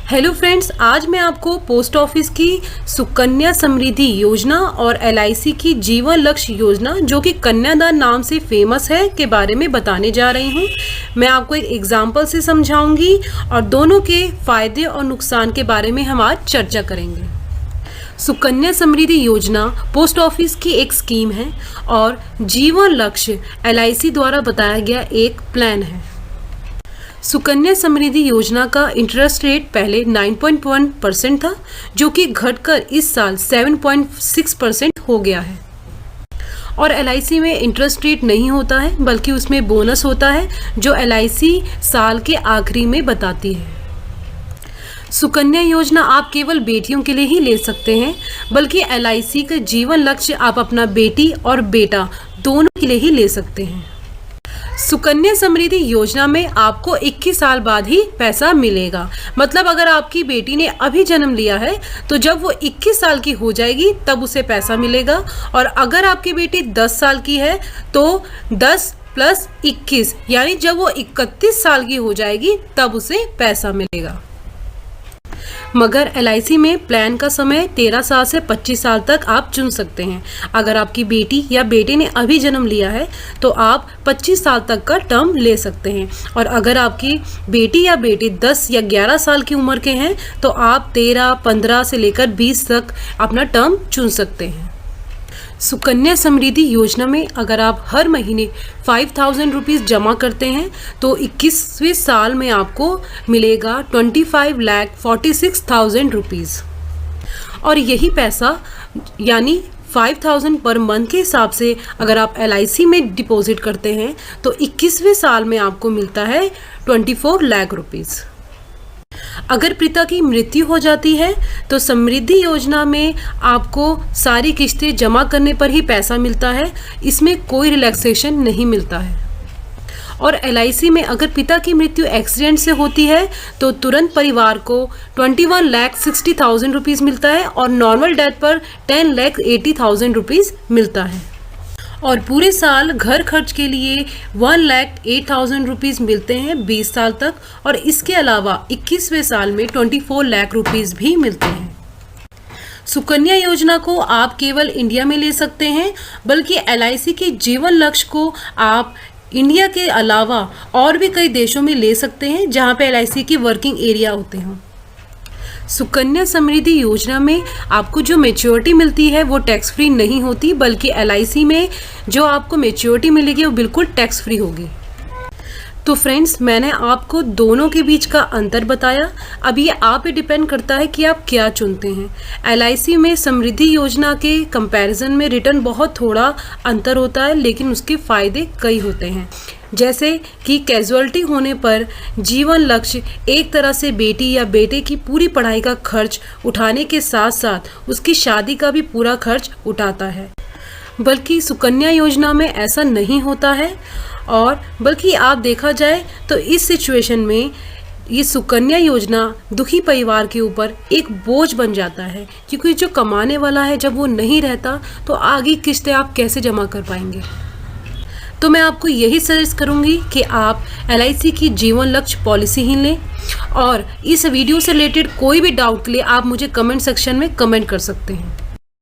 Hello friends, आज मैं आपको पोस्ट ऑफिस की सुकन्या समृद्धि योजना और एलआईसी की जीवन लक्ष्य योजना जो कि कन्यादान नाम से फेमस है के बारे में बताने जा रही हूँ। मैं आपको एक एग्जाम्पल से समझाऊंगी और दोनों के फायदे और नुकसान के बारे में हम आज चर्चा करेंगे। सुकन्या समृद्धि योजना पोस्ट ऑफिस की एक स्कीम है और जीवन लक्ष्य एलआईसी द्वारा बताया गया एक प्लान है। सुकन्या समृद्धि योजना का इंटरेस्ट रेट पहले 9.1% था, जो कि घटकर इस साल 7.6% हो गया है। और एलआईसी में इंटरेस्ट रेट नहीं होता है, बल्कि उसमें बोनस होता है जो एलआईसी साल के आखिरी में बताती है। सुकन्या योजना आप केवल बेटियों के लिए ही ले सकते हैं, बल्कि एलआईसी का जीवन लक्ष्य आप अपना बेटी और बेटा दोनों के लिए ही ले सकते हैं। सुकन्या समृद्धि योजना में आपको 21 साल बाद ही पैसा मिलेगा। मतलब अगर आपकी बेटी ने अभी जन्म लिया है तो जब वो 21 साल की हो जाएगी तब उसे पैसा मिलेगा, और अगर आपकी बेटी 10 साल की है तो 10 + 21 यानी जब वो 31 साल की हो जाएगी तब उसे पैसा मिलेगा। मगर एलआईसी में प्लान का समय 13 साल से 25 साल तक आप चुन सकते हैं। अगर आपकी बेटी या बेटे ने अभी जन्म लिया है तो आप 25 साल तक का टर्म ले सकते हैं, और अगर आपकी बेटी या बेटे 10 या 11 साल की उम्र के हैं तो आप 13, 15 से लेकर 20 तक अपना टर्म चुन सकते हैं। सुकन्या समृद्धि योजना में अगर आप हर महीने 5,000 रुपीज़ जमा करते हैं तो 21वें साल में आपको मिलेगा 25,46,000 रुपीज़, और यही पैसा यानी 5,000 पर मंथ के हिसाब से अगर आप एलआईसी में डिपॉजिट करते हैं तो 21वें साल में आपको मिलता है 24 लाख रुपीज़। अगर पिता की मृत्यु हो जाती है तो समृद्धि योजना में आपको सारी किस्तें जमा करने पर ही पैसा मिलता है, इसमें कोई रिलैक्सेशन नहीं मिलता है। और एलआईसी में अगर पिता की मृत्यु एक्सीडेंट से होती है तो तुरंत परिवार को 21,60,000 रुपीज़ मिलता है, और नॉर्मल डेथ पर 10,80,000 रुपीज़ मिलता है। और पूरे साल घर खर्च के लिए 1,08,000 रुपीज़ मिलते हैं 20 साल तक, और इसके अलावा 21वें साल में 24 लाख रुपीज़ भी मिलते हैं। सुकन्या योजना को आप केवल इंडिया में ले सकते हैं, बल्कि एलआईसी के जीवन लक्ष्य को आप इंडिया के अलावा और भी कई देशों में ले सकते हैं जहां पे एलआईसी की वर्किंग एरिया होते हों। सुकन्या समृद्धि योजना में आपको जो मैच्योरिटी मिलती है वो टैक्स फ्री नहीं होती, बल्कि एलआईसी में जो आपको मैच्योरिटी मिलेगी वो बिल्कुल टैक्स फ्री होगी। तो फ्रेंड्स, मैंने आपको दोनों के बीच का अंतर बताया। अब ये आप पे डिपेंड करता है कि आप क्या चुनते हैं। एलआईसी में समृद्धि योजना के कंपैरिजन में रिटर्न बहुत थोड़ा अंतर होता है, लेकिन उसके फ़ायदे कई होते हैं। जैसे कि कैजुअलिटी होने पर जीवन लक्ष्य एक तरह से बेटी या बेटे की पूरी पढ़ाई का खर्च उठाने के साथ साथ उसकी शादी का भी पूरा खर्च उठाता है, बल्कि सुकन्या योजना में ऐसा नहीं होता है। और बल्कि आप देखा जाए तो इस सिचुएशन में ये सुकन्या योजना दुखी परिवार के ऊपर एक बोझ बन जाता है, क्योंकि जो कमाने वाला है जब वो नहीं रहता तो आगे किस्तें आप कैसे जमा कर पाएंगे। तो मैं आपको यही सजेस्ट करूंगी कि आप एलआईसी की जीवन लक्ष्य पॉलिसी ही लें, और इस वीडियो से रिलेटेड कोई भी डाउट के लिए आप मुझे कमेंट सेक्शन में कमेंट कर सकते हैं।